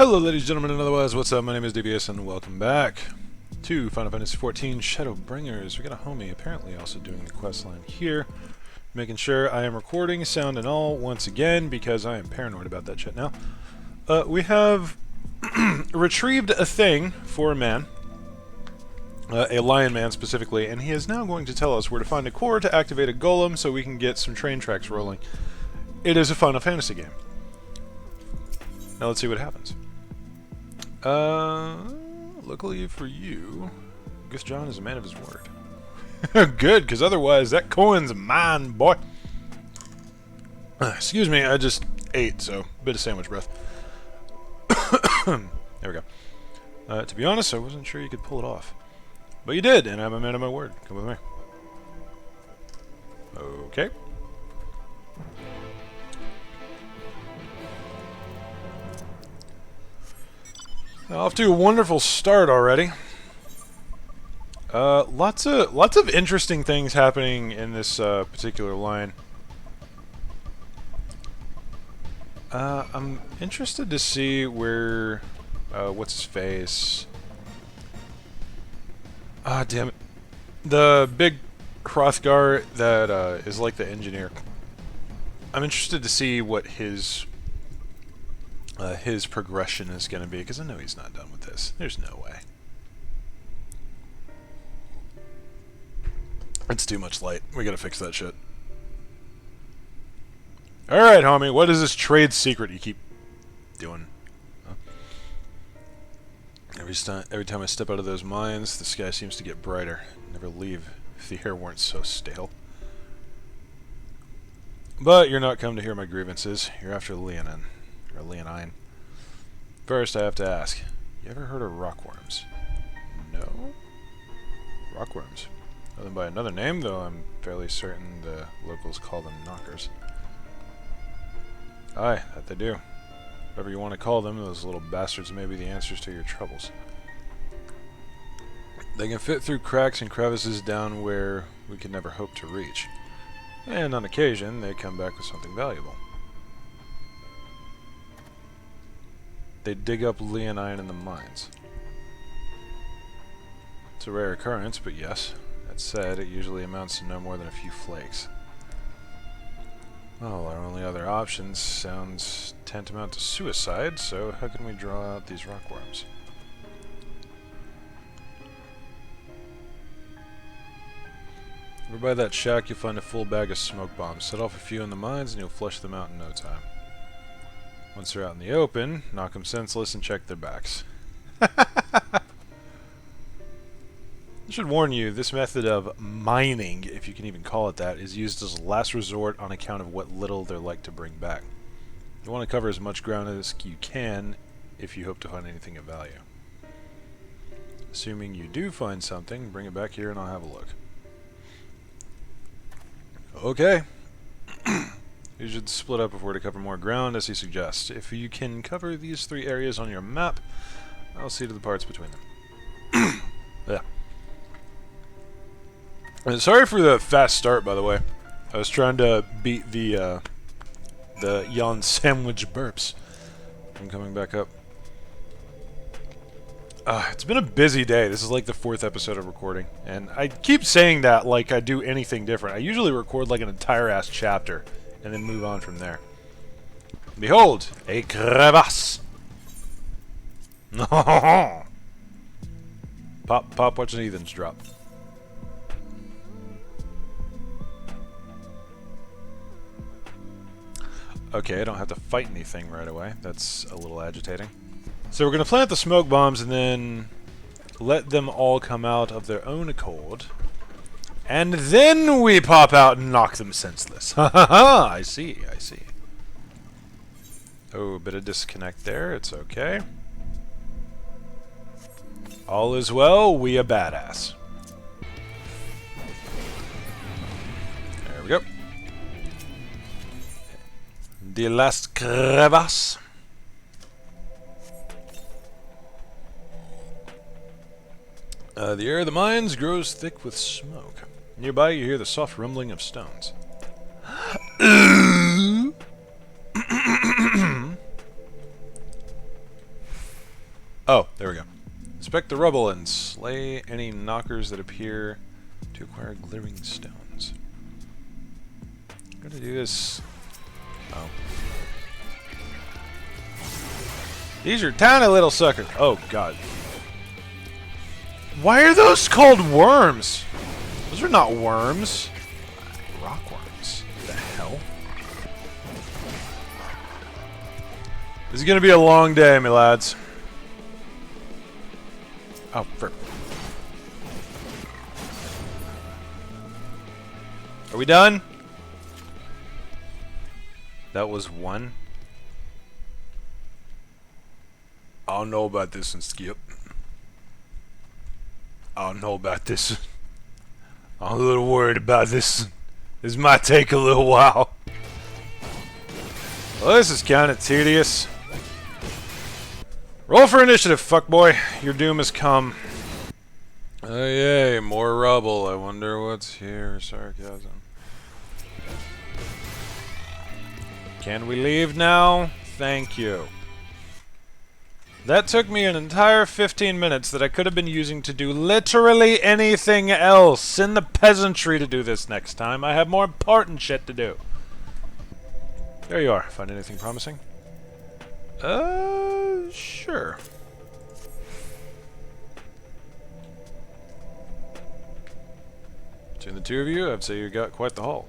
Hello ladies and gentlemen and otherwise, what's up? My name is DBS and welcome back to Final Fantasy XIV Shadowbringers. We got a homie apparently also doing the quest line here, making sure I am recording sound and all once again because I am paranoid about that shit now. We have retrieved a thing for a man, a lion man specifically, and he is now going to tell us where to find a core to activate a golem so we can get some train tracks rolling. It is a Final Fantasy game. Now let's see what happens. Luckily for you, I guess John is a man of his word. Good, because otherwise that coin's mine, boy. Excuse me, I just ate, so a bit of sandwich breath. There we go. To be honest, I wasn't sure you could pull it off. But you did, and I'm a man of my word. Come with me. Okay. Off to a wonderful start already. Lots of interesting things happening in this particular line. I'm interested to see where what's his face? Ah, damn it! The big Hrothgar that is like the engineer. I'm interested to see what his progression is going to be, because I know he's not done with this. There's no way. It's too much light. We gotta fix that shit. Alright, homie, what is this trade secret you keep doing? Huh? Every time I step out of those mines, the sky seems to get brighter. Never leave if the air weren't so stale. But you're not come to hear my grievances. You're after Leonine. Or Leonine. First, I have to ask, you ever heard of rockworms? No? Rockworms. Know them by another name, though I'm fairly certain the locals call them knockers. Aye, that they do. Whatever you want to call them, those little bastards may be the answers to your troubles. They can fit through cracks and crevices down where we could never hope to reach. And on occasion, they come back with something valuable. They dig up Leonine in the mines. It's a rare occurrence, but yes. That said, it usually amounts to no more than a few flakes. Well, our only other option sounds tantamount to suicide, so how can we draw out these rockworms? Over by that shack, you'll find a full bag of smoke bombs. Set off a few in the mines and you'll flush them out in no time. Once they're out in the open, knock them senseless and check their backs. I should warn you, this method of mining, if you can even call it that, is used as a last resort on account of what little they're like to bring back. You want to cover as much ground as you can if you hope to find anything of value. Assuming you do find something, bring it back here and I'll have a look. Okay. You should split up if we're to cover more ground, as he suggests. If you can cover these 3 areas on your map, I'll see to the parts between them. Yeah. And sorry for the fast start, by the way. I was trying to beat the yawn sandwich burps. I'm coming back up. It's been a busy day. This is like the 4th episode of recording. And I keep saying that like I do anything different. I usually record like an entire ass chapter and then move on from there. Behold, a crevasse. Pop, watch an heathens drop. Okay, I don't have to fight anything right away. That's a little agitating. So we're going to plant the smoke bombs and then let them all come out of their own accord. And then we pop out and knock them senseless. Ha ha ha! I see, I see. Oh, a bit of disconnect there. It's okay. All is well. We a badass. There we go. The last crevasse. The air of the mines grows thick with smoke. Nearby, you hear the soft rumbling of stones. Oh, there we go. Inspect the rubble and slay any knockers that appear to acquire glittering stones. I'm gonna do this. Oh. These are tiny little suckers. Oh, God. Why are those called worms? Those are not worms. Rockworms. What the hell? This is gonna be a long day, my lads. Oh, frick. Are we done? That was one. I don't know about this one, Skip. I don't know about this one. I'm a little worried about this one. This might take a little while. Well, this is kind of tedious. Roll for initiative, fuckboy. Your doom has come. Oh, yay, more rubble. I wonder what's here. Sarcasm. Can we leave now? Thank you. That took me an entire 15 minutes that I could have been using to do literally anything else. Send the peasantry to do this next time. I have more important shit to do. There you are. Find anything promising? Sure. Between the two of you, I'd say you got quite the haul.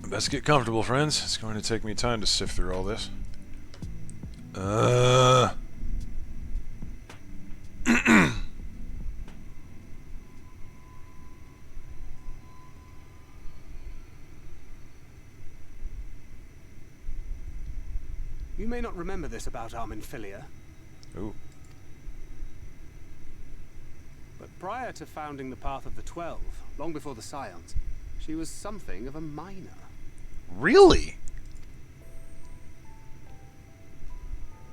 Best get comfortable, friends. It's going to take me time to sift through all this. You may not remember this about Arminfilia. Ooh. But prior to founding the Path of the 12, long before the Scions, she was something of a miner. Really?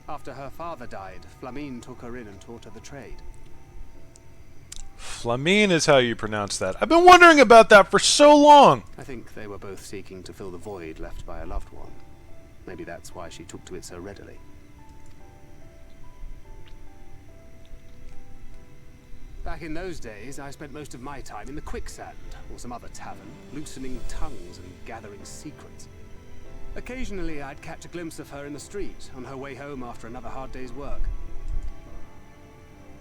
After her father died, Flamine took her in and taught her the trade. Flamine is how you pronounce that. I've been wondering about that for so long. I think they were both seeking to fill the void left by a loved one. Maybe that's why she took to it so readily. Back in those days, I spent most of my time in the Quicksand, or some other tavern, loosening tongues and gathering secrets. Occasionally, I'd catch a glimpse of her in the street, on her way home after another hard day's work.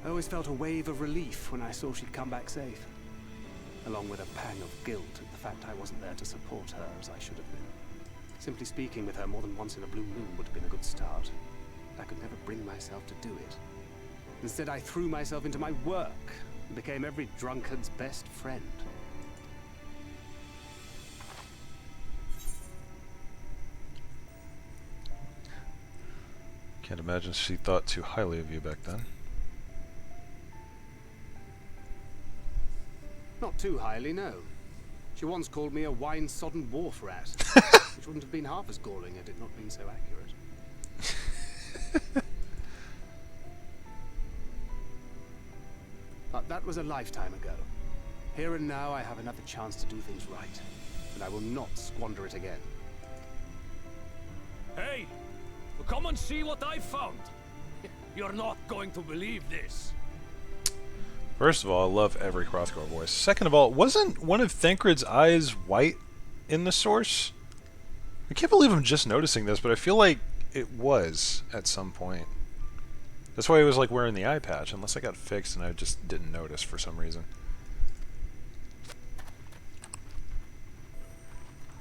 I always felt a wave of relief when I saw she'd come back safe, along with a pang of guilt at the fact I wasn't there to support her as I should have been. Simply speaking with her more than once in a blue moon would have been a good start. I could never bring myself to do it. Instead, I threw myself into my work and became every drunkard's best friend. Can't imagine she thought too highly of you back then. Not too highly, no. She once called me a wine-sodden wharf rat, which wouldn't have been half as galling had it not been so accurate. But that was a lifetime ago. Here and now, I have another chance to do things right, and I will not squander it again. Hey! Well, come and see what I found! You're not going to believe this. First of all, I love every Hrothgar voice. Second of all, wasn't one of Thancred's eyes white in the source? I can't believe I'm just noticing this, but I feel like it was at some point. That's why he was like wearing the eye patch, unless I got fixed and I just didn't notice for some reason.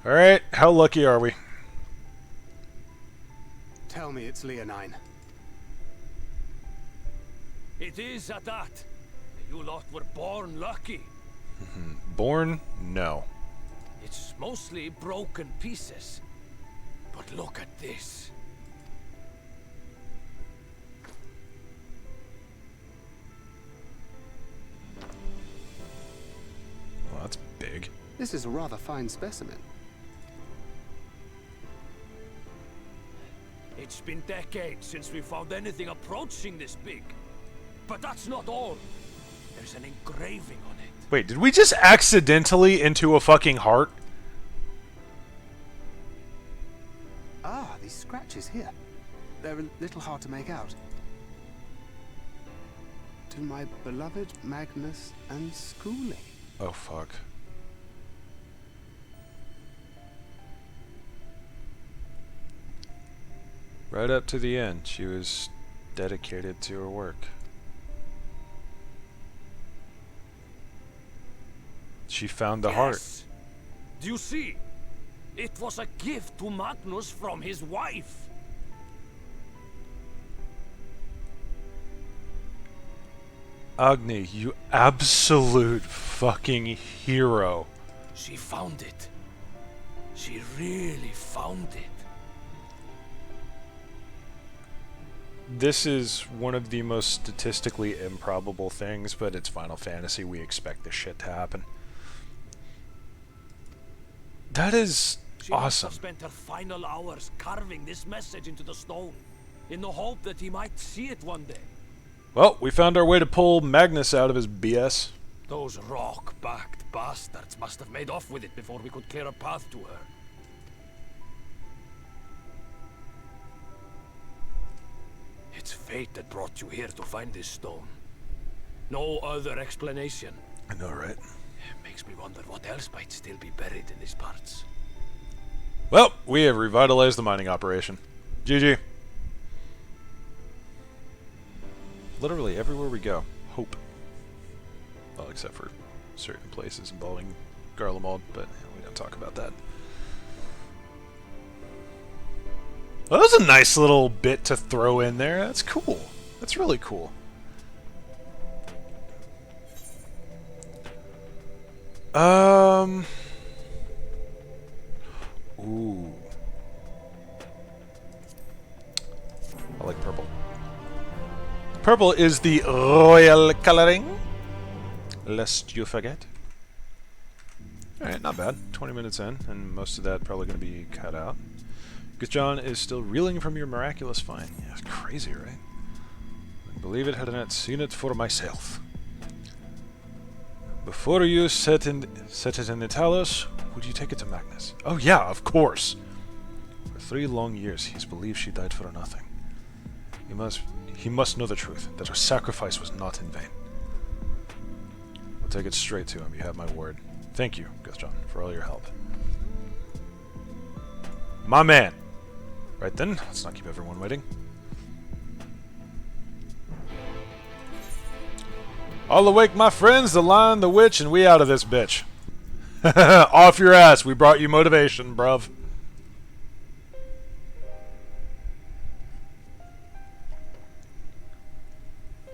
Alright, how lucky are we? Tell me it's Leonine. It is at that. You lot were born lucky. Born? No. It's mostly broken pieces. But look at this. Well, that's big. This is a rather fine specimen. It's been decades since we found anything approaching this big. But that's not all. There's an engraving on it. Wait, did we just accidentally into a fucking heart? Ah, these scratches here. They're a little hard to make out. To my beloved Magnus and schooling. Oh, fuck. Right up to the end, she was dedicated to her work. She found the heart. Do you see? It was a gift to Magnus from his wife. Agni, you absolute fucking hero. She found it. She really found it. This is one of the most statistically improbable things, but it's Final Fantasy. We expect this shit to happen. That is She awesome. must have spent her final hours carving this message into the stone, in the hope that he might see it one day. Well, we found our way to pull Magnus out of his BS. Those rock-backed bastards must have made off with it before we could clear a path to her. It's fate that brought you here to find this stone. No other explanation. I know, right? It makes me wonder what else might still be buried in these parts. Well, we have revitalized the mining operation. GG. Literally everywhere we go, hope. Well, except for certain places involving Garlemald, but we don't talk about that. Well, that was a nice little bit to throw in there. That's cool. That's really cool. Ooh. I like purple. Purple is the royal coloring, lest you forget. Alright, not bad. 20 minutes in, and most of that probably going to be cut out. Because John is still reeling from your miraculous find. Yeah, it's crazy, right? I believe it had I not seen it for myself. Before you set it in the Talos, would you take it to Magnus? Oh yeah, of course! For 3 long years, he's believed she died for nothing. He must know the truth, that her sacrifice was not in vain. We'll take it straight to him, you have my word. Thank you, Githjon, for all your help. My man! Right then, let's not keep everyone waiting. All awake, my friends, the Lion, the Witch, and we out of this bitch. Off your ass, we brought you motivation, bruv.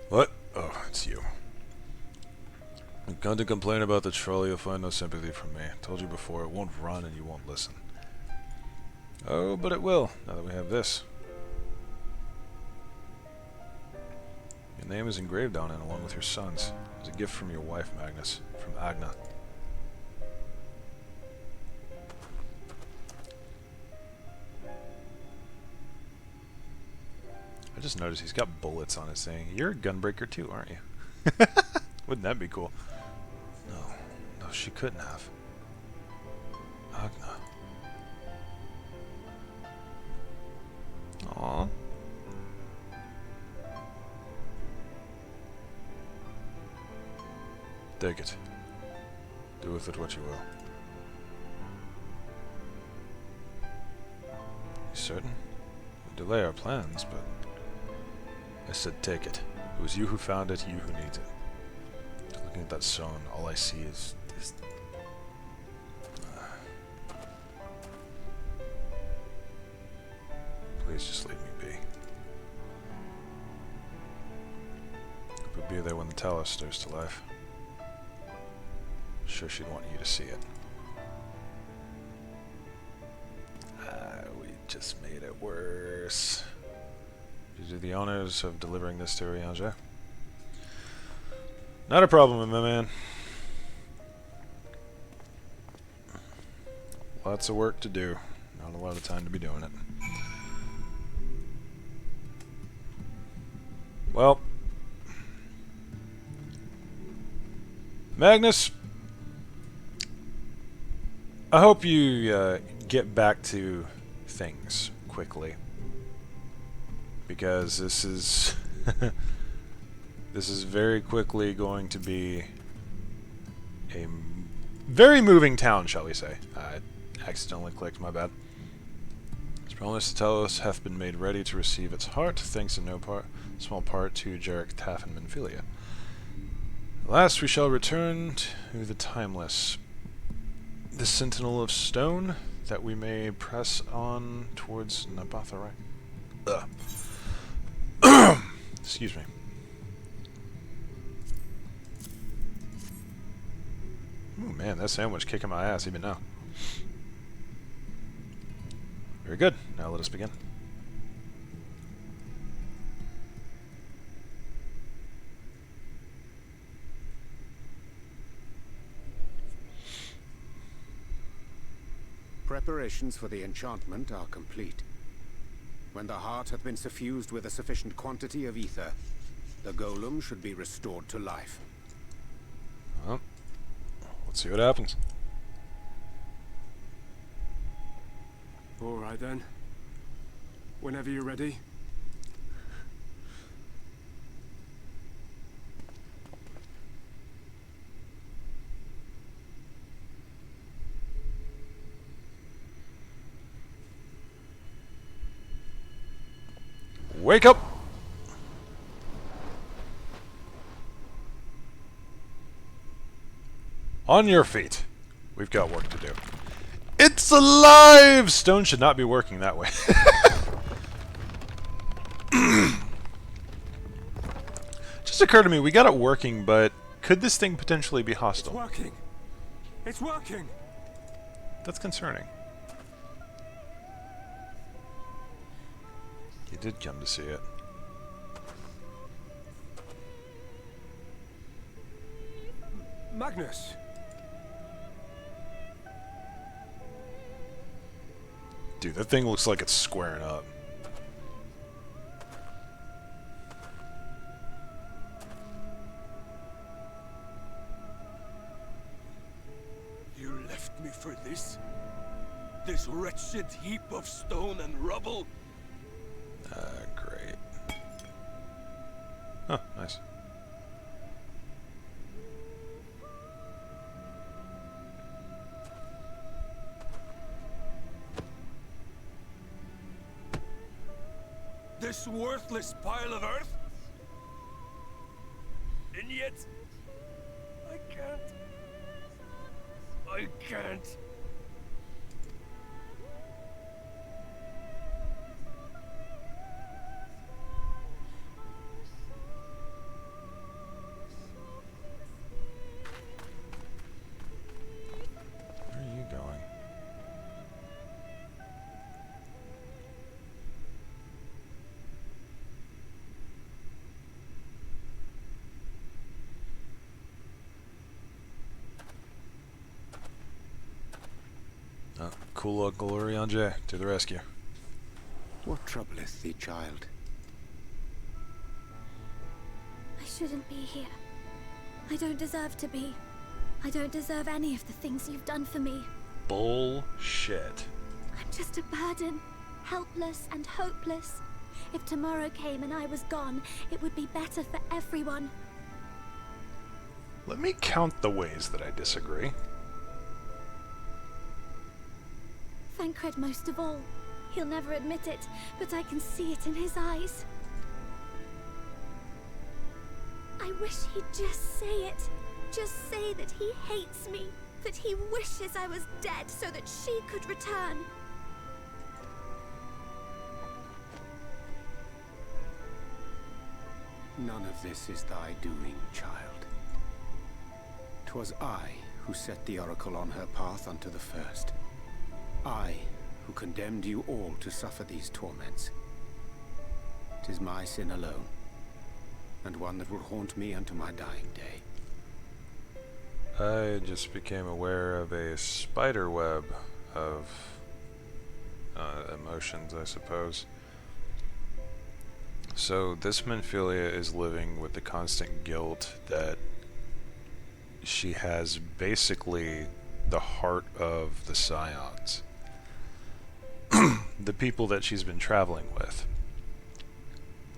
What? Oh, it's you. You come to complain about the troll, you'll find no sympathy from me. Told you before, it won't run and you won't listen. Oh, but it will, now that we have this. Your name is engraved on it, along with your son's. It's a gift from your wife, Magnus. From Agna. I just noticed he's got bullets on his thing. You're a gunbreaker too, aren't you? Wouldn't that be cool? No, she couldn't have. Agna. Aww. Take it. Do with it what you will. You certain? We'll delay our plans, but... I said take it. It was you who found it, you who needs it. Looking at that stone, all I see is... Please just leave me be. Hope you'll be there when the Talos stirs to life. Sure she'd want you to see it. We just made it worse. You do the honors of delivering this to Ran'jit. Not a problem, my man. Lots of work to do. Not a lot of time to be doing it. Well, Magnus, I hope you get back to things quickly. Because this is... this is very quickly going to be a very moving town, shall we say. I accidentally clicked, my bad. Its promise to tell us hath been made ready to receive its heart, thanks in no small part to Jarek, Taff, and Menphilia. At last we shall return to the timeless, the sentinel of stone, that we may press on towards Nabatharai. Excuse me. Ooh, man, that sandwich kicking my ass even now. Very good. Now let us begin. Preparations for the enchantment are complete. When the heart hath been suffused with a sufficient quantity of ether, the golem should be restored to life. Well, let's see what happens. All right then. Whenever you're ready. Wake up! On your feet. We've got work to do. It's alive! Stone should not be working that way. Just occurred to me, we got it working, but could this thing potentially be It's hostile? working. It's working. That's concerning. You did come to see it. Magnus. Dude, that thing looks like it's squaring up. You left me for this? This wretched heap of stone and rubble? Great. Oh, nice. This worthless pile of earth? And yet... I can't... I can't... Where are you going? Oh, cool Uncle Ran'jit to the rescue. What troubleth thee, child? I shouldn't be here. I don't deserve to be. I don't deserve any of the things you've done for me. Bullshit. I'm just a burden, helpless and hopeless. If tomorrow came and I was gone, it would be better for everyone. Let me count the ways that I disagree. Thancred most of all. He'll never admit it, but I can see it in his eyes. I wish he'd just say it. Just say that he hates me, that he wishes I was dead so that she could return. None of this is thy doing, child. 'Twas I who set the oracle on her path unto the first. I who condemned you all to suffer these torments. 'Tis my sin alone, and one that will haunt me unto my dying day. I just became aware of a spider web of emotions, I suppose. So this Menphilia is living with the constant guilt that she has basically the heart of the Scions. the people that she's been traveling with.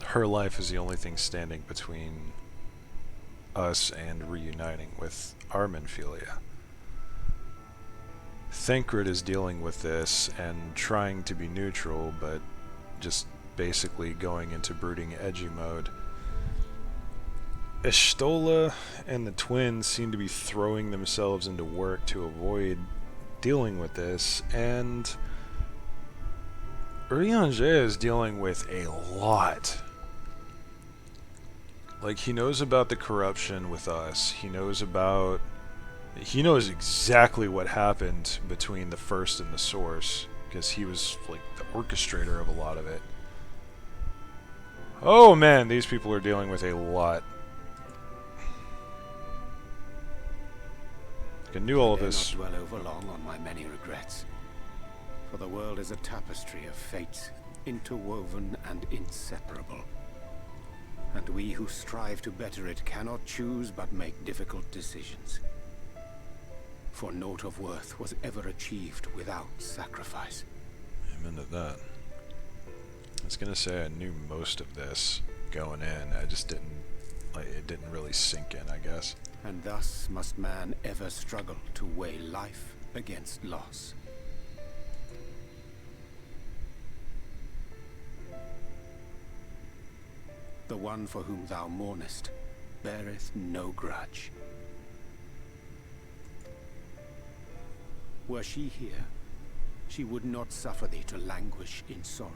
Her life is the only thing standing between us and reuniting with our Minfilia. Thancred is dealing with this and trying to be neutral, but just basically going into brooding edgy mode. Y'shtola and the twins seem to be throwing themselves into work to avoid dealing with this, and Ran'jit is dealing with a lot. Like, he knows about the corruption with us. He knows exactly what happened between the First and the Source, because he was like the orchestrator of a lot of it. Oh man, these people are dealing with a lot. I knew all of this. I dare not dwell over long on my many regrets, for the world is a tapestry of fates, interwoven and inseparable. And we who strive to better it cannot choose but make difficult decisions. For naught of worth was ever achieved without sacrifice. Amen to that. I was gonna say I knew most of this going in. I just didn't, like, it didn't really sink in, I guess. And thus must man ever struggle to weigh life against loss. The one for whom thou mournest beareth no grudge. Were she here, she would not suffer thee to languish in sorrow.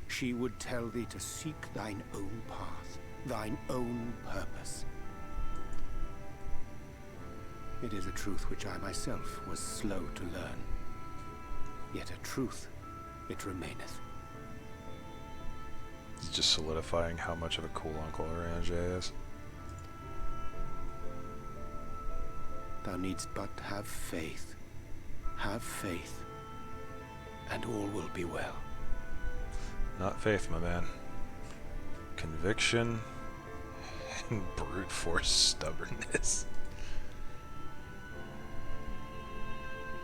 She would tell thee to seek thine own path, thine own purpose. It is a truth which I myself was slow to learn. Yet a truth it remaineth. It's just solidifying how much of a cool uncle Ran'jit is. Thou needst but have faith. Have faith, and all will be well. Not faith, my man. Conviction and brute force stubbornness.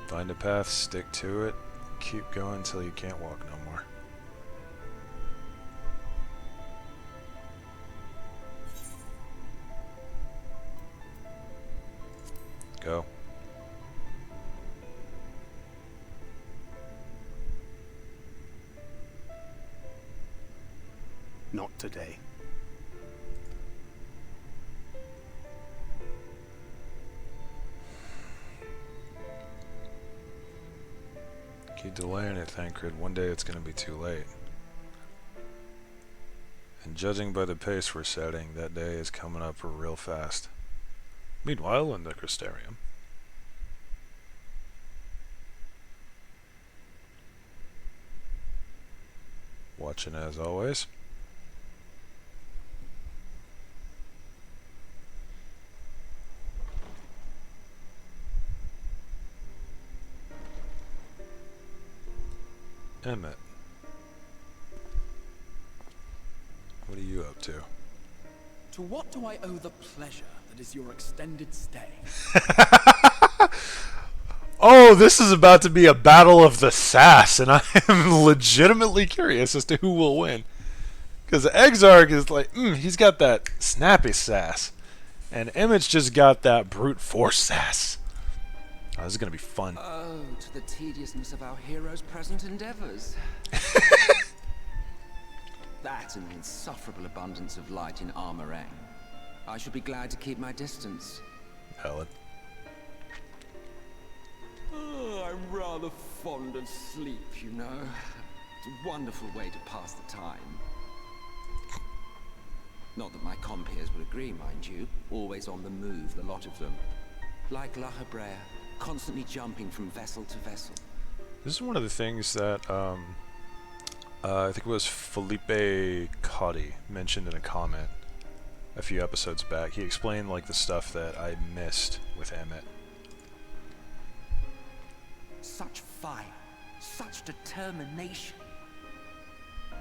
Find a path, stick to it, keep going until you can't walk no more. Go. Not today. Keep delaying it, Thancred. One day it's going to be too late. And judging by the pace we're setting, that day is coming up real fast. Meanwhile, in the Crystarium. Watching as always. Emmett. What are you up to? To what do I owe the pleasure that is your extended stay? Oh, this is about to be a battle of the sass, and I am legitimately curious as to who will win. Because Exarch is like, he's got that snappy sass. And Emmett's just got that brute force sass. Oh, this is going to be fun. Oh, to the tediousness of our hero's present endeavors. That and the insufferable abundance of light in Armorang. I should be glad to keep my distance. Helen. Oh, I'm rather fond of sleep, you know. It's a wonderful way to pass the time. Not that my compeers would agree, mind you. Always on the move, the lot of them. Like La Hebrea, constantly jumping from vessel to vessel. This is one of the things that I think it was Felipe Cotty mentioned in a comment a few episodes back. He explained like the stuff that I missed with Emmett. Such fire, such determination.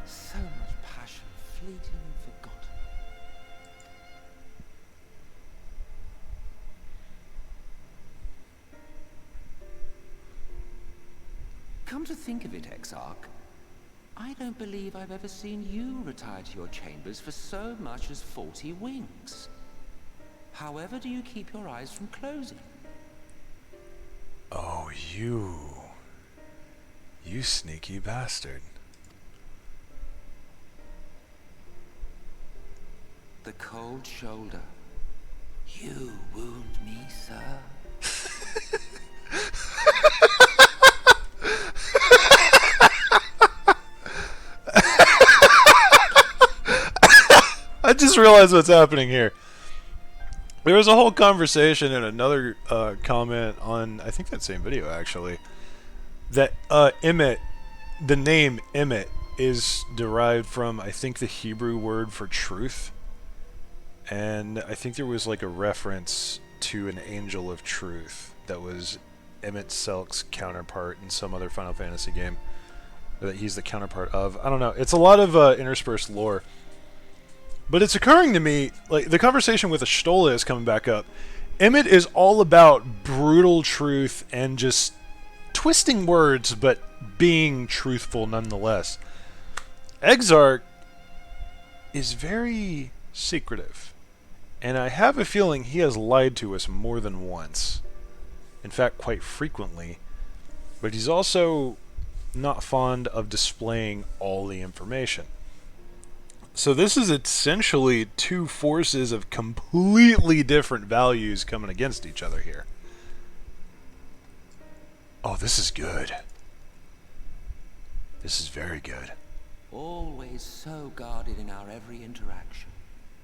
So much passion, fleeting and forgotten. Come to think of it, Exarch, I don't believe I've ever seen you retire to your chambers for so much as 40 winks. However do you keep your eyes from closing? Oh, you. You sneaky bastard. The cold shoulder. You wound me, sir. I just realized what's happening here. There was a whole conversation and another comment on, I think that same video actually, that Emmett, the name Emmett, is derived from, I think, the Hebrew word for truth. And I think there was like a reference to an angel of truth that was Emmett Selk's counterpart in some other Final Fantasy game that he's the counterpart of. I don't know. It's a lot of interspersed lore. But it's occurring to me, like, the conversation with Ashtola is coming back up. Emmett is all about brutal truth and just twisting words, but being truthful nonetheless. Exarch is very secretive. And I have a feeling he has lied to us more than once. In fact, quite frequently. But he's also not fond of displaying all the information. So this is essentially two forces of completely different values coming against each other here. Oh, this is good. This is very good. Always so guarded in our every interaction.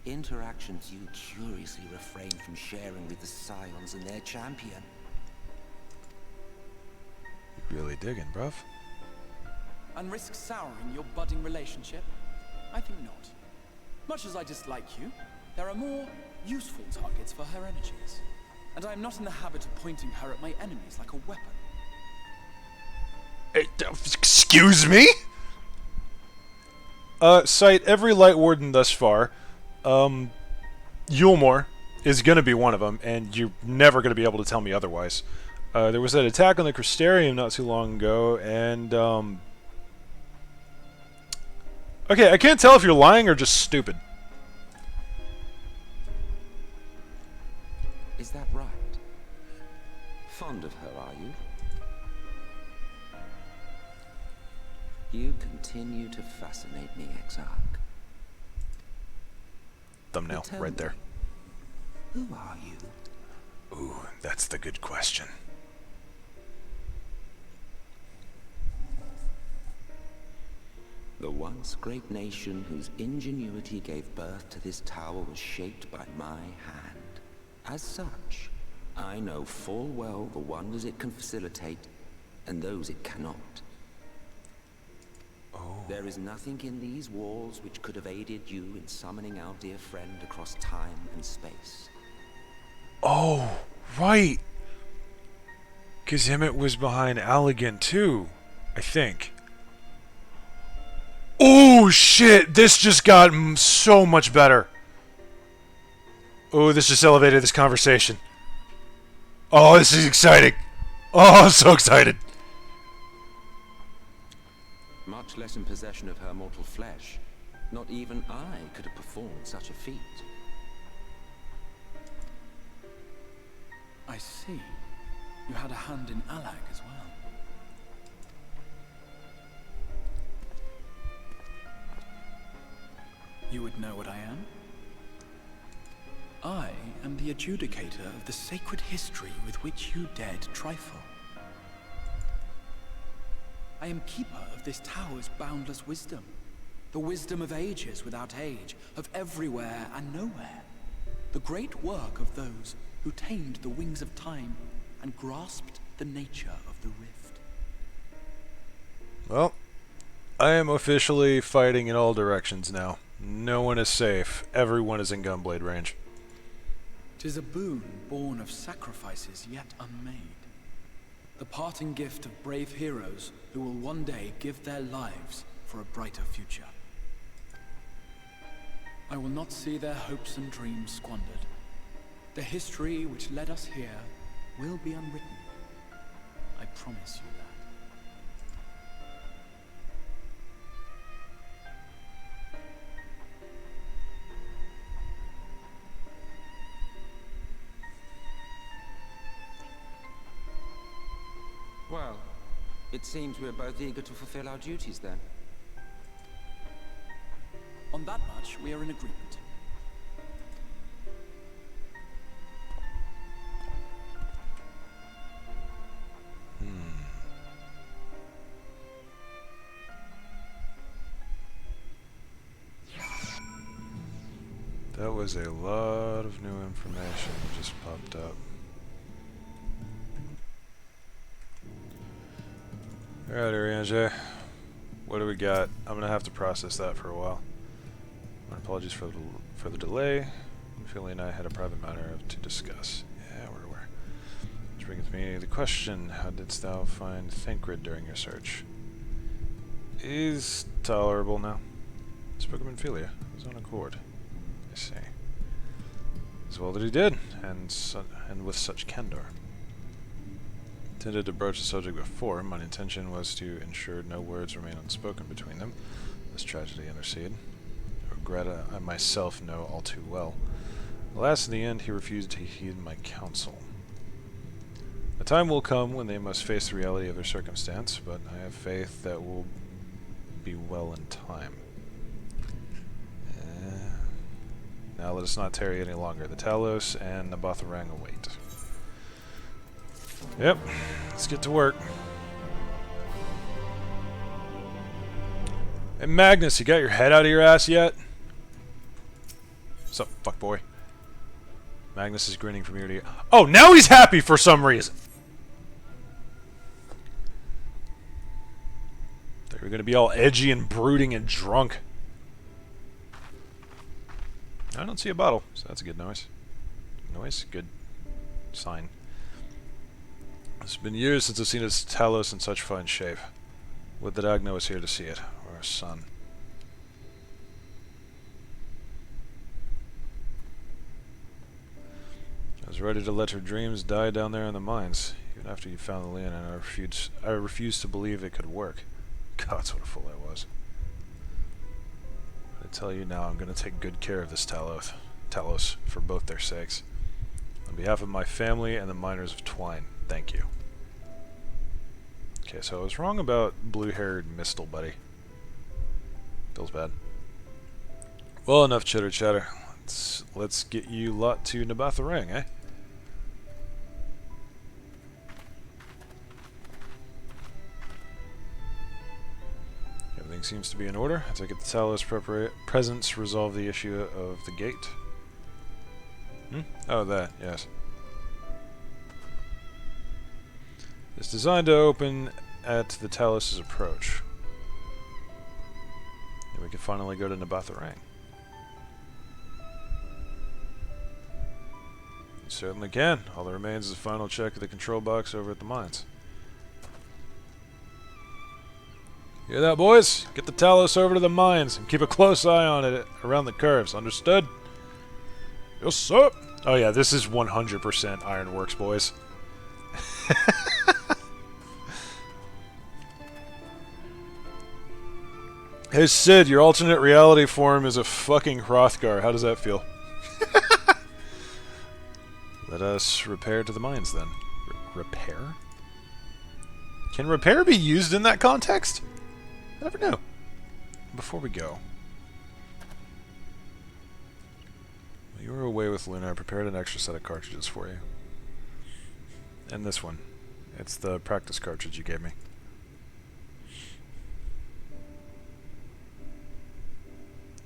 Interactions you curiously refrain from sharing with the Scions and their champion. You really digging, bruv? And risk souring your budding relationship? I think not. Much as I dislike you, there are more useful targets for her energies. And I am not in the habit of pointing her at my enemies like a weapon. Excuse me? Cite every Light Warden thus far. Yulmore is going to be one of them, and you're never going to be able to tell me otherwise. There was that attack on the Crystarium not too long ago, and okay, I can't tell if you're lying or just stupid. Is that right? Fond of her, are you? You continue to fascinate me, Exarch. Thumbnail, right there. Who are you? Ooh, that's the good question. The once great nation whose ingenuity gave birth to this tower was shaped by my hand. As such, I know full well the wonders it can facilitate and those it cannot. Oh. There is nothing in these walls which could have aided you in summoning our dear friend across time and space. Oh, right. Because Emmett was behind Allegan too, I think. Oh shit, this just got so much better. Oh, this just elevated this conversation. Oh, this is exciting. Oh, I'm so excited. Much less in possession of her mortal flesh, not even I could have performed such a feat. I see. You had a hand in Allag as well. You would know what I am? I am the adjudicator of the sacred history with which you dared trifle. I am keeper of this tower's boundless wisdom. The wisdom of ages without age, of everywhere and nowhere. The great work of those who tamed the wings of time and grasped the nature of the rift. Well, I am officially fighting in all directions now. No one is safe. Everyone is in gunblade range. 'Tis a boon born of sacrifices yet unmade. The parting gift of brave heroes who will one day give their lives for a brighter future. I will not see their hopes and dreams squandered. The history which led us here will be unwritten. I promise you that. It seems we're both eager to fulfill our duties then. On that much, we are in agreement. That was a lot of new information that just popped up. Alright, Ran'jit. What do we got? I'm gonna have to process that for a while. My apologies for the delay. Philly and I had a private matter to discuss. Yeah, we're aware. Which brings me the question: how didst thou find Thancred during your search? He's tolerable now. Spoke him in Philia. His own accord. I see. As well that he did, and with such candor. Intended to broach the subject before. My intention was to ensure no words remain unspoken between them. This tragedy intercede. A regret I myself know all too well. Alas, in the end, he refused to heed my counsel. A time will come when they must face the reality of their circumstance, but I have faith that will be well in time. Now let us not tarry any longer. The Talos and Nabatharang await. Yep, let's get to work. Hey Magnus, you got your head out of your ass yet? What's up, fuckboy? Magnus is grinning from ear to ear. Oh, now he's happy for some reason! They were gonna be all edgy and brooding and drunk. I don't see a bottle, so that's a good noise. Good sign. It's been years since I've seen his Talos in such fine shape. Would that Agno was here to see it, or her son. I was ready to let her dreams die down there in the mines, even after you found the Leon, and I refused to believe it could work. God, what a fool I was. I tell you now, I'm going to take good care of this Talos, for both their sakes. On behalf of my family and the miners of Twine, thank you. Okay, so I was wrong about blue-haired Mistle Buddy. Feels bad. Well, enough chitter-chatter. Let's get you lot to Nabatharang, eh? Everything seems to be in order. I take it the Talos presence resolve the issue of the gate. Oh, that, yes. It's designed to open at the Talos' approach. And we can finally go to Nabatharang. You certainly can. All that remains is a final check of the control box over at the mines. Hear that, boys? Get the Talos over to the mines and keep a close eye on it around the curves. Understood? Yes, sir. Oh yeah, this is 100% Ironworks, boys. Hey Sid, your alternate reality form is a fucking Hrothgar. How does that feel? Let us repair to the mines then. Repair? Can repair be used in that context? I never know. Before we go. While you were away with Luna, I prepared an extra set of cartridges for you. And this one. It's the practice cartridge you gave me.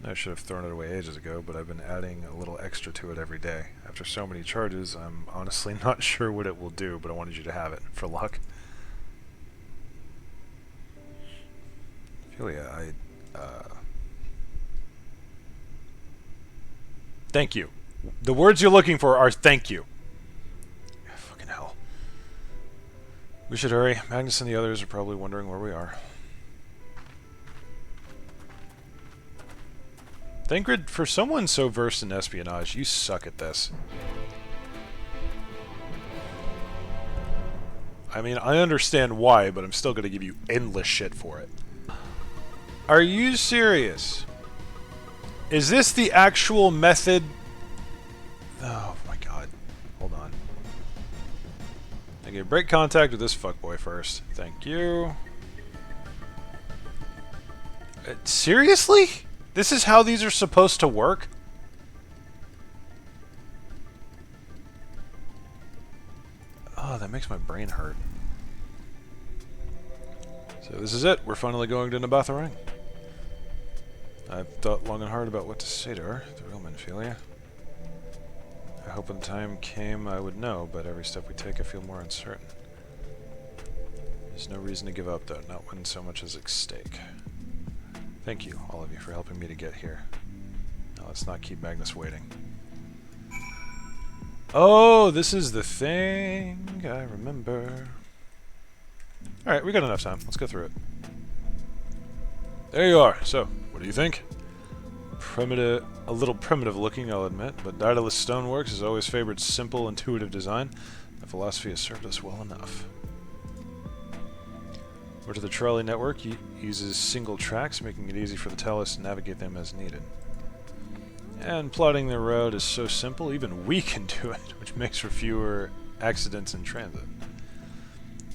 I should have thrown it away ages ago, but I've been adding a little extra to it every day. After so many charges, I'm honestly not sure what it will do, but I wanted you to have it, for luck. Philia, thank you. The words you're looking for are thank you. Fucking hell. We should hurry. Magnus and the others are probably wondering where we are. Thancred, for someone so versed in espionage, you suck at this. I mean, I understand why, but I'm still going to give you endless shit for it. Are you serious? Is this the actual method? Oh my god. Hold on. Okay, break contact with this fuckboy first. Thank you. Seriously? This is how these are supposed to work? Oh, that makes my brain hurt. So this is it. We're finally going to Nabatha. I've thought long and hard about what to say to her, the real Menphilia. I hope when the time came I would know, but every step we take I feel more uncertain. There's no reason to give up, though, not when so much is at stake. Thank you, all of you, for helping me to get here. Now let's not keep Magnus waiting. Oh, this is the thing. I remember. Alright, we got enough time. Let's go through it. There you are. So, what do you think? Primitive, a little primitive looking, I'll admit, but Daedalus Stoneworks has always favored simple, intuitive design. The philosophy has served us well enough. Over to the trolley network uses single tracks, making it easy for the Talus to navigate them as needed. And plotting the road is so simple, even we can do it, which makes for fewer accidents in transit.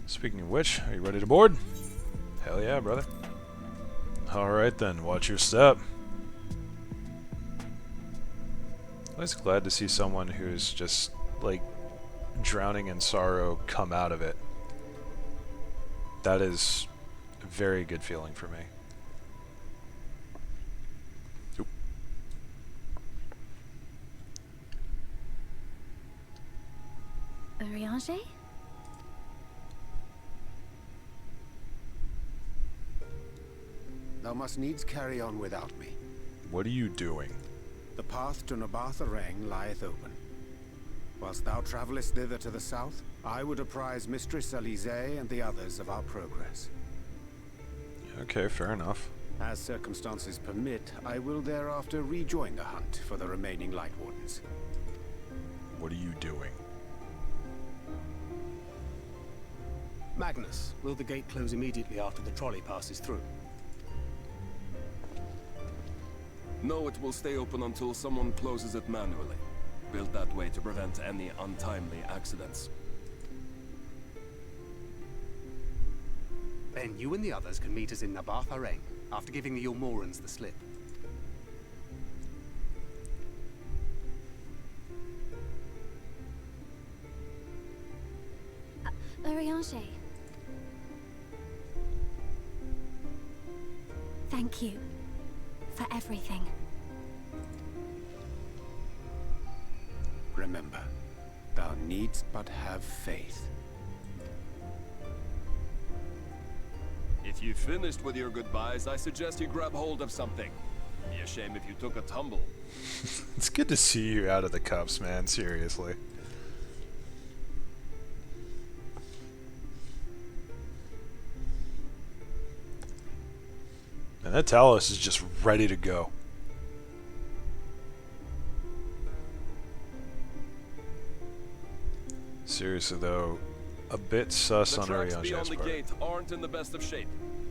Speaking of which, are you ready to board? Hell yeah, brother. Alright then, watch your step. I'm always glad to see someone who's just, like, drowning in sorrow come out of it. That is a very good feeling for me. Oop. Ran'jit? Thou must needs carry on without me. What are you doing? The path to Nabatha lieth open. Whilst thou travellest thither to the south, I would apprise Mistress Alize and the others of our progress. Okay, fair enough. As circumstances permit, I will thereafter rejoin the hunt for the remaining Light Wardens. What are you doing? Magnus, will the gate close immediately after the trolley passes through? No, it will stay open until someone closes it manually. Built that way to prevent any untimely accidents. Then you and the others can meet us in Nabatha after giving the Ilmorans the slip. Ran'jit. Thank you for everything. Remember, thou needst but have faith. If you've finished with your goodbyes, I suggest you grab hold of something. Be a shame if you took a tumble. It's good to see you out of the cups, man, seriously. And that Talus is just ready to go. Seriously though, a bit sus on The tracks beyond Ran'jit's the part. gate aren't in the best of shape,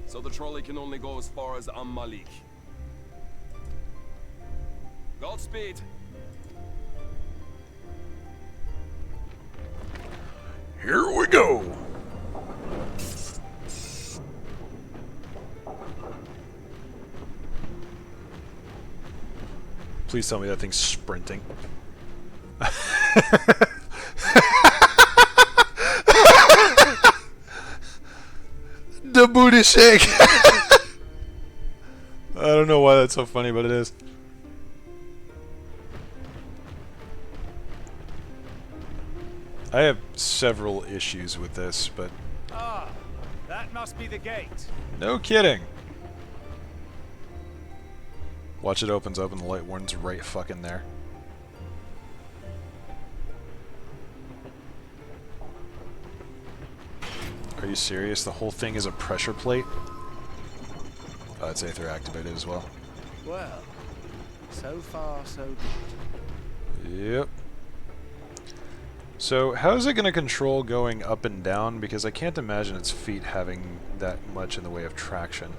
so the trolley can only go as far as Malik. Godspeed. Here we go! Please tell me that thing's sprinting. The booty shake! I don't know why that's so funny, but it is. I have several issues with this, but... Ah, that must be the gate. No kidding! Watch, it opens up and the light warden's right fucking there. Are you serious? The whole thing is a pressure plate? Oh, it's Aether activated as well. Well, so far so good. Yep. So, how is it going to control going up and down? Because I can't imagine its feet having that much in the way of traction.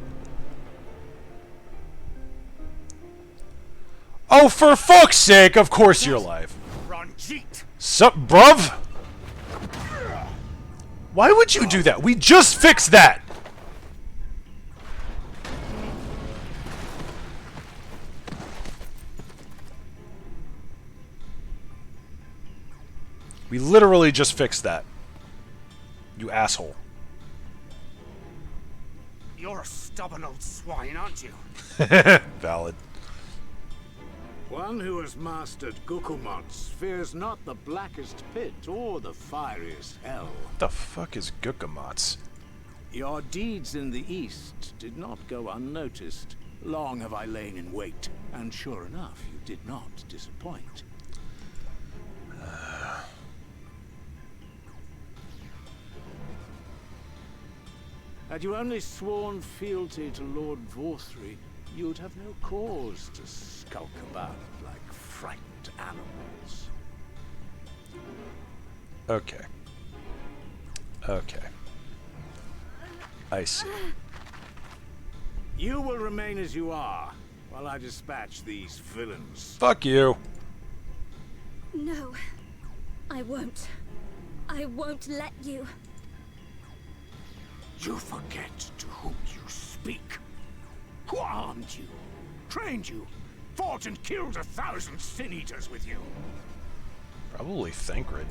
Oh, for fuck's sake! Of course you're alive. Ran'jit! Sup, bruv? Why would you do that? We just fixed that! We literally just fixed that. You asshole. You're a stubborn old swine, aren't you? Valid. One who has mastered Gukumots fears not the blackest pit or the fieriest hell. What the fuck is Gukumots? Your deeds in the east did not go unnoticed. Long have I lain in wait, and sure enough, you did not disappoint. Had you only sworn fealty to Lord Vorthry, you'd have no cause to skulk about like frightened animals. Okay. Okay. I see. You will remain as you are, while I dispatch these villains. Fuck you. No, I won't. I won't let you. You forget to whom you speak. Who armed you, trained you, fought and killed 1,000 sin-eaters with you? Probably Thancred.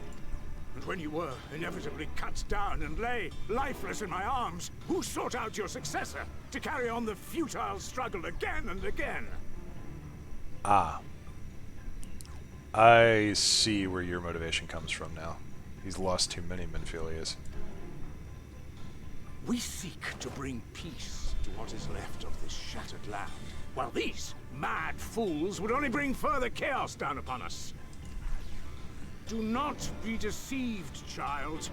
And when you were inevitably cut down and lay lifeless in my arms, who sought out your successor to carry on the futile struggle again and again? Ah. I see where your motivation comes from now. He's lost too many Menphilias. We seek to bring peace to what is left of this shattered land, while these mad fools would only bring further chaos down upon us. Do not be deceived, child.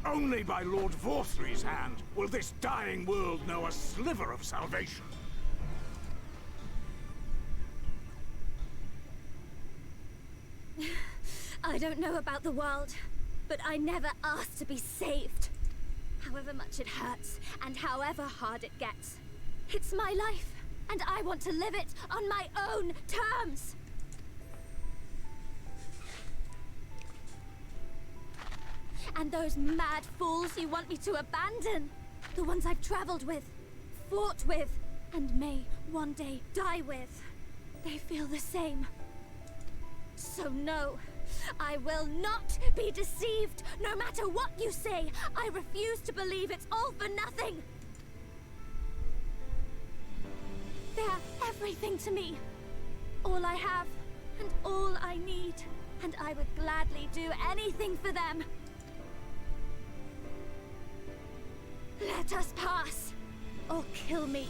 Only by Lord Vorthry's hand will this dying world know a sliver of salvation. I don't know about the world, but I never asked to be saved. However much it hurts, and however hard it gets. It's my life, and I want to live it on my own terms. And those mad fools you want me to abandon, the ones I've traveled with, fought with, and may one day die with, they feel the same. So no. I will not be deceived, no matter what you say. I refuse to believe it's all for nothing. They're everything to me. All I have, and all I need. And I would gladly do anything for them. Let us pass, or kill me.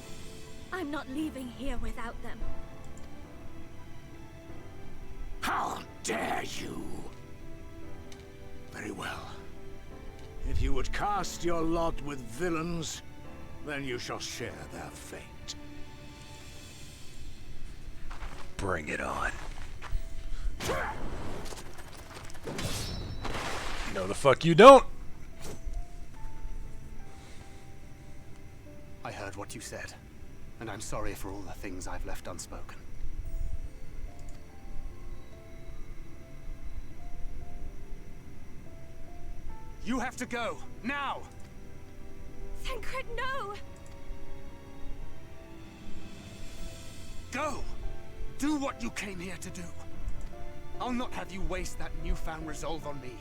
I'm not leaving here without them. How dare you! Very well. If you would cast your lot with villains, then you shall share their fate. Bring it on. No, the fuck you don't! I heard what you said, and I'm sorry for all the things I've left unspoken. You have to go, now! Thancred, no! Go! Do what you came here to do. I'll not have you waste that newfound resolve on me.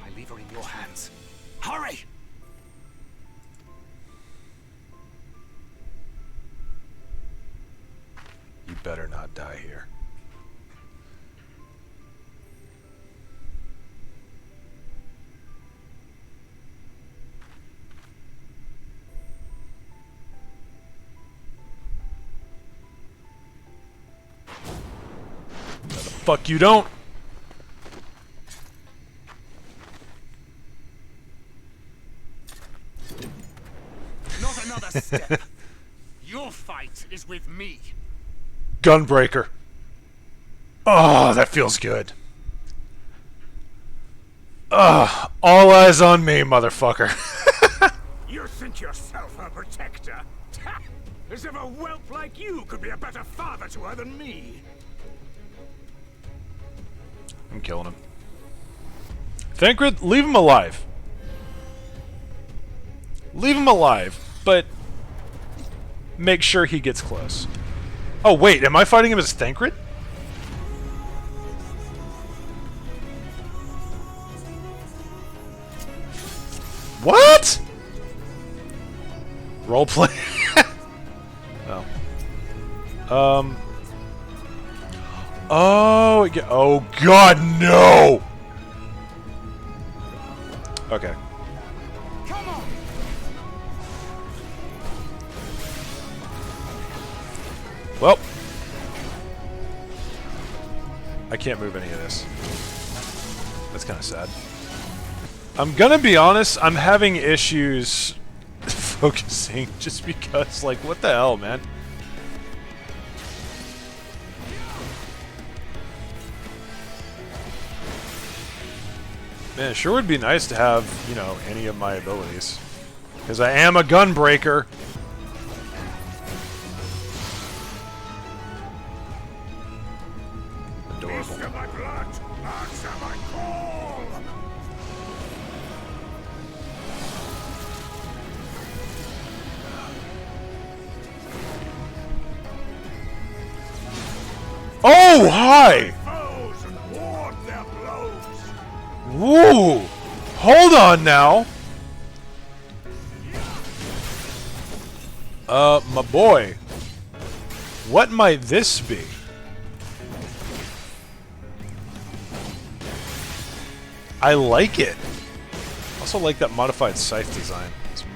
I leave her in your hands. Hurry! You better not die here. No, the fuck you don't! Not another step. Your fight is with me. Gunbreaker. Oh, that feels good. All eyes on me, motherfucker. You think yourself her protector? As if a whelp like you could be a better father to her than me. I'm killing him. Thancred, leave him alive. Leave him alive, but make sure he gets close. Oh, wait, am I fighting him as Thancred? What? Roleplay. Oh. Oh, oh God, no. Okay. Come on. Well, I can't move any of this. That's kind of sad. I'm gonna be honest, I'm having issues focusing just because, like, what the hell, man? Man, it sure would be nice to have, you know, any of my abilities. Because I am a gunbreaker. Adorable. Answer my blood! Answer my call! Oh, hi! Foes and ward their blows! Woo! Hold on now! My boy. What might this be? I like it. Also like that modified scythe design. It's a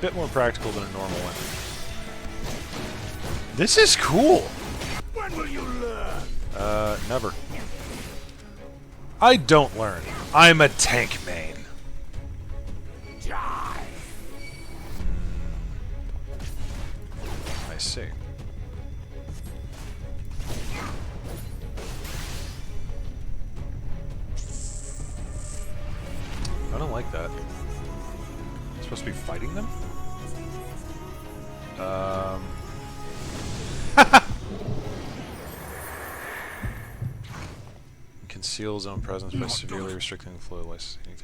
bit more practical than a normal one. This is cool! When will you learn? Never. I don't learn. I'm a tank main. Die! I see. I don't like that. I'm supposed to be fighting them? Conceal zone presence by severely restricting the flow of licensing.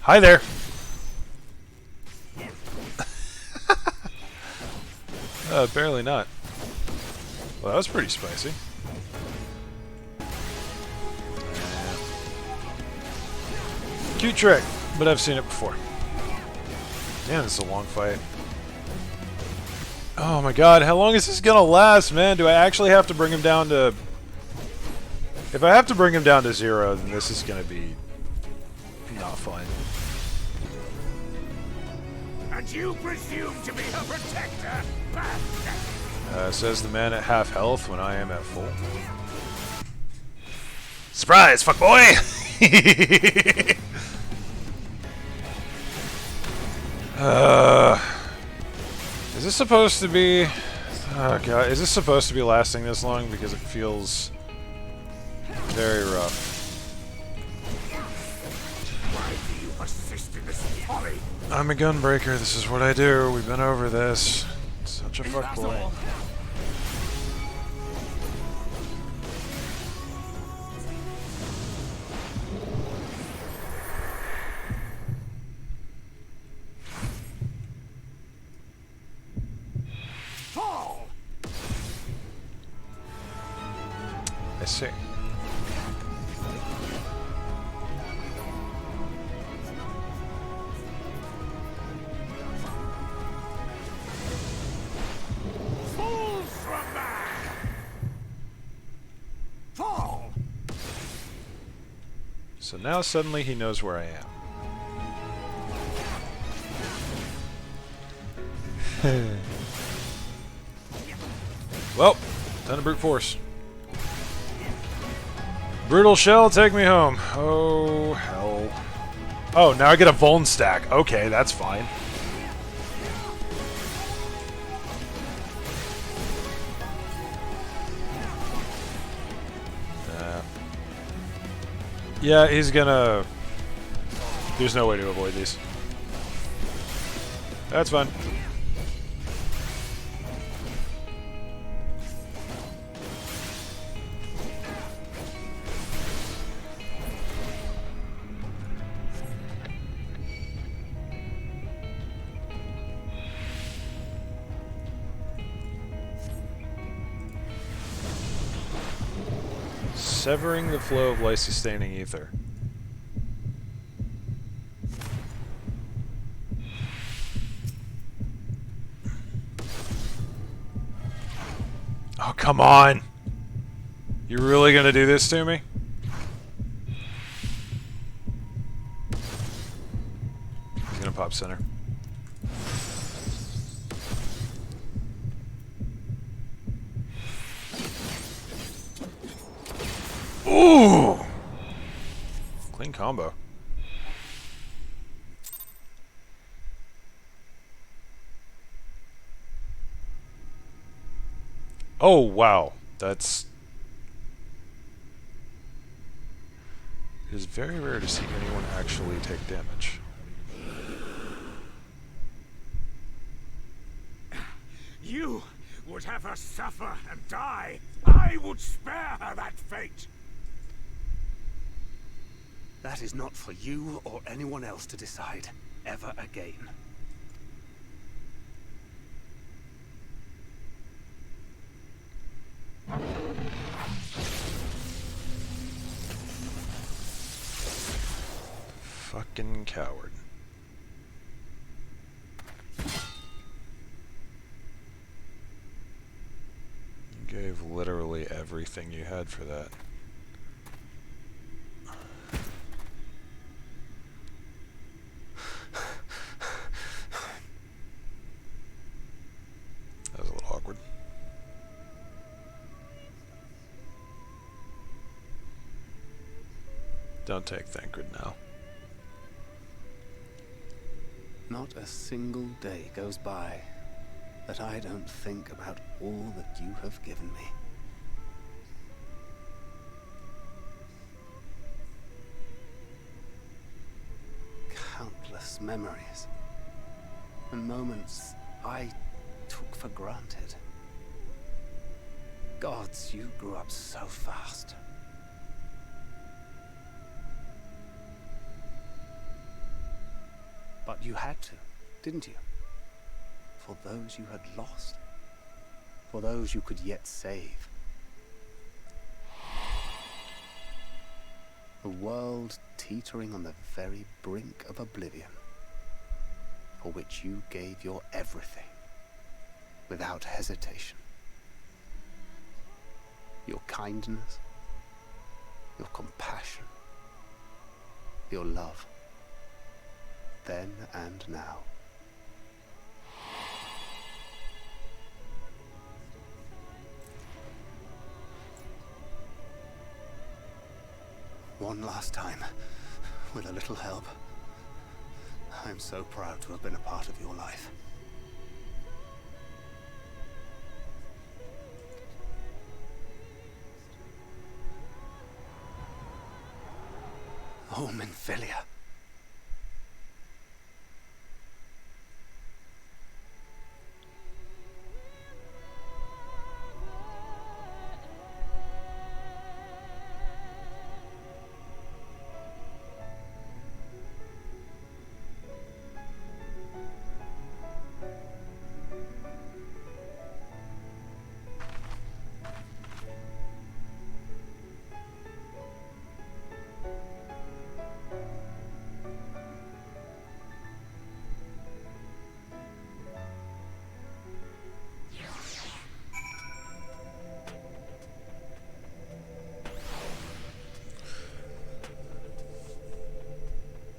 Hi there. Apparently not. Well, that was pretty spicy. Cute trick, but I've seen it before. Damn, this is a long fight. Oh my god, how long is this gonna last, man? Do I actually have to bring him down to... If I have to bring him down to 0, then this is gonna be... not fun. And you presume to be her protector? Says the man at half health when I am at full. Surprise, fuckboy! Is this supposed to be... Oh god, is this supposed to be lasting this long? Because it feels very rough. Why do you persist in this folly? I'm a gunbreaker, this is what I do. We've been over this. Such a fuckboy. Fall! I see. Fools from man! Fall! So now suddenly he knows where I am. Well, time to brute force. Brutal shell, take me home. Oh, hell. Oh, now I get a Vuln stack. Okay, that's fine. Yeah, he's gonna... There's no way to avoid these. That's fine. Severing the flow of life-sustaining ether. Oh, come on! You're really gonna do this to me? He's gonna pop center. Ooh! Clean combo. Oh, wow. That's... It is very rare to see anyone actually take damage. You would have her suffer and die. I would spare her that fate. That is not for you or anyone else to decide ever again. Fucking coward. You gave literally everything you had for that. That was a little awkward. Don't take Thancred now. Not a single day goes by that I don't think about all that you have given me. Countless memories and moments I took for granted. Gods, you grew up so fast. But you had to, didn't you? For those you had lost. For those you could yet save. A world teetering on the very brink of oblivion. For which you gave your everything. Without hesitation. Your kindness. Your compassion. Your love. Then and now. One last time, with a little help. I'm so proud to have been a part of your life. Oh, Minfilia.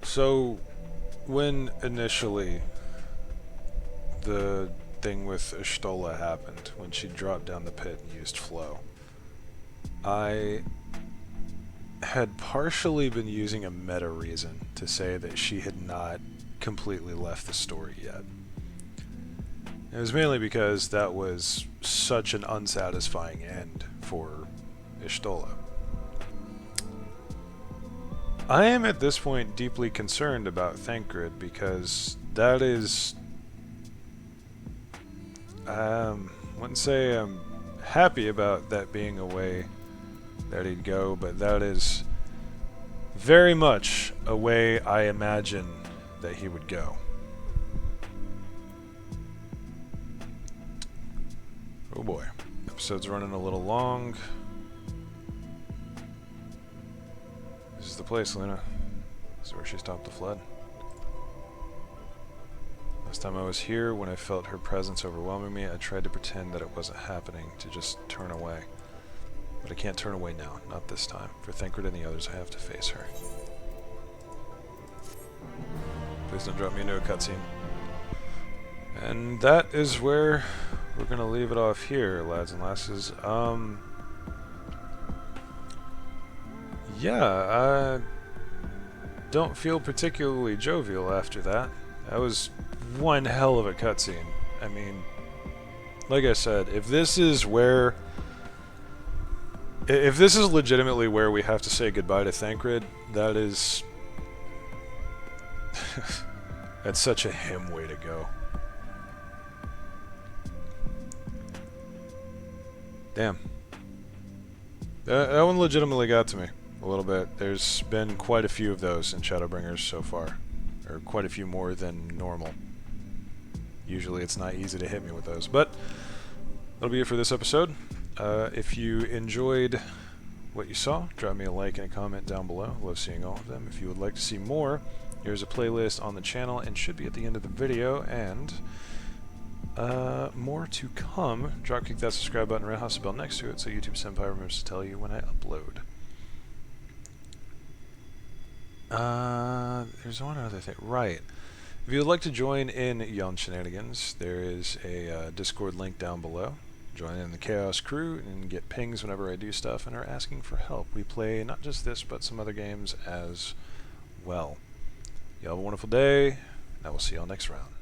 So, when initially the thing with Y'shtola happened, when she dropped down the pit and used flow, I had partially been using a meta reason to say that she had not completely left the story yet. It was mainly because that was such an unsatisfying end for Y'shtola. I am at this point deeply concerned about Thancred because that is... wouldn't say I'm happy about that being a way that he'd go, but that is very much a way I imagine that he would go. Oh boy. Episode's running a little long. This is the place, Luna. This is where she stopped the flood. Last time I was here, when I felt her presence overwhelming me, I tried to pretend that it wasn't happening, to just turn away. But I can't turn away now, not this time. For Thancred and the others, I have to face her. Please don't drop me into a cutscene. And that is where we're going to leave it off here, lads and lasses. Yeah, I don't feel particularly jovial after that. That was one hell of a cutscene. I mean, like I said, if this is where... If this is legitimately where we have to say goodbye to Thancred, that is... that's such a him way to go. Damn. That one legitimately got to me a little bit. There's been quite a few of those in Shadowbringers so far. Or quite a few more than normal. Usually it's not easy to hit me with those. But that'll be it for this episode. If you enjoyed what you saw, drop me a like and a comment down below. Love seeing all of them. If you would like to see more, here's a playlist on the channel and should be at the end of the video. And more to come. Dropkick that subscribe button, roundhouse the bell next to it so YouTube Senpai remembers to tell you when I upload. There's one other thing. Right. If you would like to join in Yon Shenanigans, there is a Discord link down below. Join in the Chaos crew and get pings whenever I do stuff and are asking for help. We play not just this, but some other games as well. Y'all have a wonderful day, and I will see y'all next round.